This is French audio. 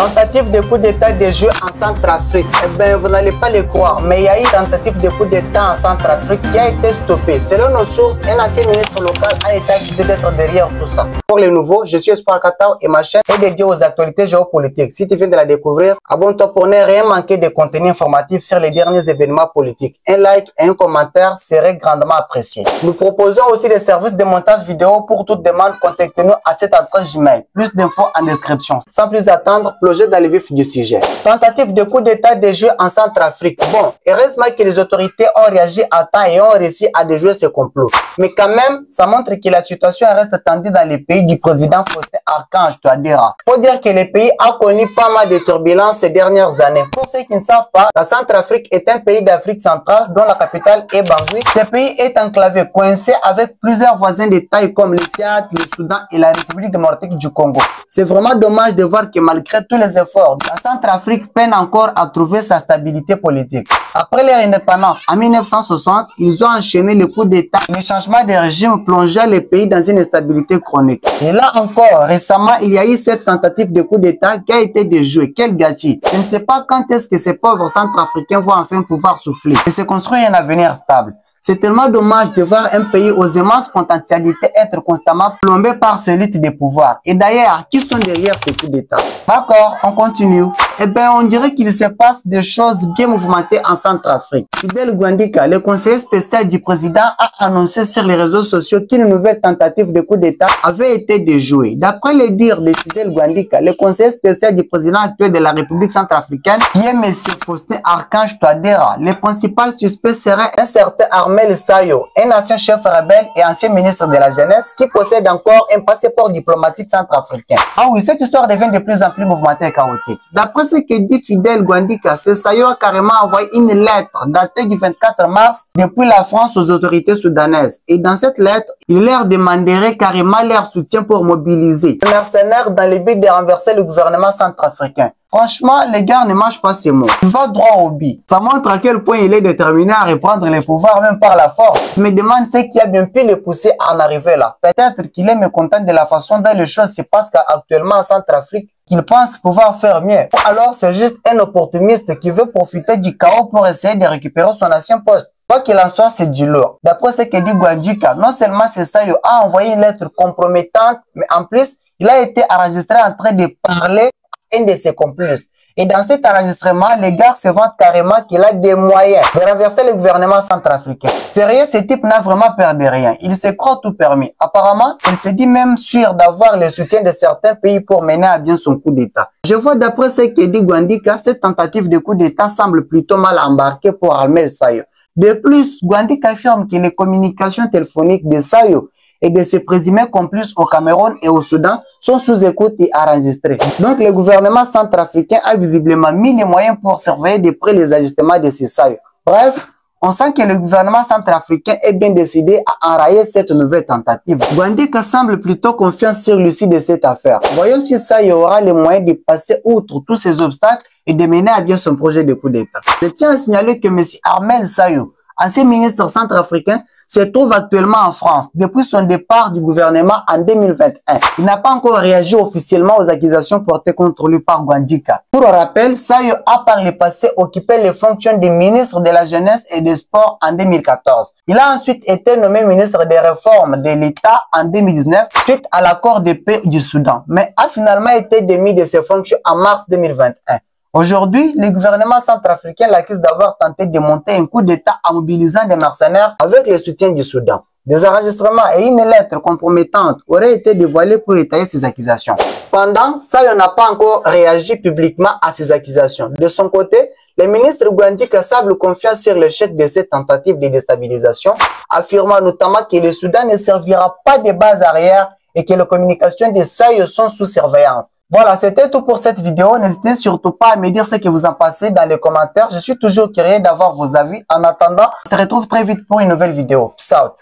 Tentative de coup d'état des Jeux en Centrafrique. Eh bien, vous n'allez pas le croire, mais il y a eu une tentative de coup d'état en Centrafrique qui a été stoppée. Selon nos sources, un ancien ministre local a été accusé d'être derrière tout ça. Pour les nouveaux, je suis Espoir Katao et ma chaîne est dédiée aux actualités géopolitiques. Si tu viens de la découvrir, abonne-toi pour ne rien manquer de contenu informatif sur les derniers événements politiques. Un like et un commentaire seraient grandement appréciés. Nous proposons aussi des services de montage vidéo. Pour toute demande, contactez-nous à cette adresse Gmail. Plus d'infos en description. Sans plus attendre, plongez dans le vif du sujet. Tentative de coup d'état des Jeux en Centrafrique. Bon, heureusement que les autorités ont réagi à temps et ont réussi à déjouer ce complot. Mais quand même, ça montre que la situation reste tendue dans les pays du président Faustin Archange Touadéra. Faut dire que le pays a connu pas mal de turbulences ces dernières années. Pour ceux qui ne savent pas, la Centrafrique est un pays d'Afrique centrale dont la capitale est Bangui. Ce pays est enclavé, coincé avec plusieurs voisins de taille comme le Tchad, le Soudan et la République démocratique du Congo. C'est vraiment dommage de voir que malgré tous les efforts, la Centrafrique peine encore à trouver sa stabilité politique. Après leur indépendance, en 1960, ils ont enchaîné le coup d'état. Le changement de régime plongeait le pays dans une instabilité chronique. Et là encore, récemment, il y a eu cette tentative de coup d'état qui a été déjouée. Quel gâchis! Je ne sais pas quand est-ce que ces pauvres Centrafricains vont enfin pouvoir souffler et se construire un avenir stable. C'est tellement dommage de voir un pays aux immenses potentialités être constamment plombé par ces luttes de pouvoir. Et d'ailleurs, qui sont derrière ces coups d'état? D'accord, on continue. Eh bien, on dirait qu'il se passe des choses bien mouvementées en Centrafrique. Fidel Gwandika, le conseiller spécial du président, a annoncé sur les réseaux sociaux qu'une nouvelle tentative de coup d'état avait été déjouée. D'après les dires de Fidel Gwandika, le conseiller spécial du président actuel de la République centrafricaine, qui est M. Faustin Archange Touadéra, le principal suspect serait un certain Armel Sayo, un ancien chef rebelle et ancien ministre de la Jeunesse qui possède encore un passeport diplomatique centrafricain. Ah oui, cette histoire devient de plus en plus mouvementée et chaotique. D'après ce que dit Fidel Gwandika, ce Sayo a carrément envoyé une lettre datée du 24 mars depuis la France aux autorités soudanaises. Et dans cette lettre, il leur demanderait carrément leur soutien pour mobiliser les mercenaires dans le but de renverser le gouvernement centrafricain. Franchement, les gars ne mangent pas ces mots. Il va droit au but. Ça montre à quel point il est déterminé à reprendre les pouvoirs même par la force. Je me demande ce qui a bien pu le pousser à en arriver là. Peut-être qu'il est mécontent de la façon dont les choses se passent actuellement en Centrafrique, qu'il pense pouvoir faire mieux. Ou alors c'est juste un opportuniste qui veut profiter du chaos pour essayer de récupérer son ancien poste. Quoi qu'il en soit, c'est du lourd. D'après ce que dit Gwandika, non seulement Sayo a envoyé une lettre compromettante, mais en plus, il a été enregistré en train de parler à un de ses complices. Et dans cet enregistrement, les gars se vantent carrément qu'il a des moyens de renverser le gouvernement centrafricain. Sérieux, ce type n'a vraiment peur de rien. Il se croit tout permis. Apparemment, il se dit même sûr d'avoir le soutien de certains pays pour mener à bien son coup d'état. Je vois d'après ce que dit Gwandika, cette tentative de coup d'état semble plutôt mal embarquée pour Armel Sayo. De plus, Gwandika affirme que les communications téléphoniques de Sayo et de ses présumés complices au Cameroun et au Soudan sont sous écoute et enregistrés. Donc le gouvernement centrafricain a visiblement mis les moyens pour surveiller de près les ajustements de ces Sayo. Bref, on sent que le gouvernement centrafricain est bien décidé à enrayer cette nouvelle tentative. Gwandika semble plutôt confiant sur l'issue de cette affaire. Voyons si Sayo aura les moyens de passer outre tous ces obstacles et de mener à bien son projet de coup d'état. Je tiens à signaler que M. Armel Sayo, ancien ministre centrafricain, se trouve actuellement en France depuis son départ du gouvernement en 2021. Il n'a pas encore réagi officiellement aux accusations portées contre lui par Gwandika. Pour rappel, Sayo a par le passé occupé les fonctions de ministre de la Jeunesse et des Sports en 2014. Il a ensuite été nommé ministre des Réformes de l'État en 2019 suite à l'accord de paix du Soudan, mais a finalement été démis de ses fonctions en mars 2021. Aujourd'hui, le gouvernement centrafricain l'accuse d'avoir tenté de monter un coup d'état en mobilisant des mercenaires avec le soutien du Soudan. Des enregistrements et une lettre compromettante auraient été dévoilés pour étayer ces accusations. Cependant, Sayo n'a pas encore réagi publiquement à ces accusations. De son côté, le ministre Gwandika semble confiant sur l'échec de cette tentative de déstabilisation, affirmant notamment que le Soudan ne servira pas de base arrière et que les communications de Sayo sont sous surveillance. Voilà, c'était tout pour cette vidéo. N'hésitez surtout pas à me dire ce que vous en pensez dans les commentaires. Je suis toujours curieux d'avoir vos avis. En attendant, on se retrouve très vite pour une nouvelle vidéo. Peace out.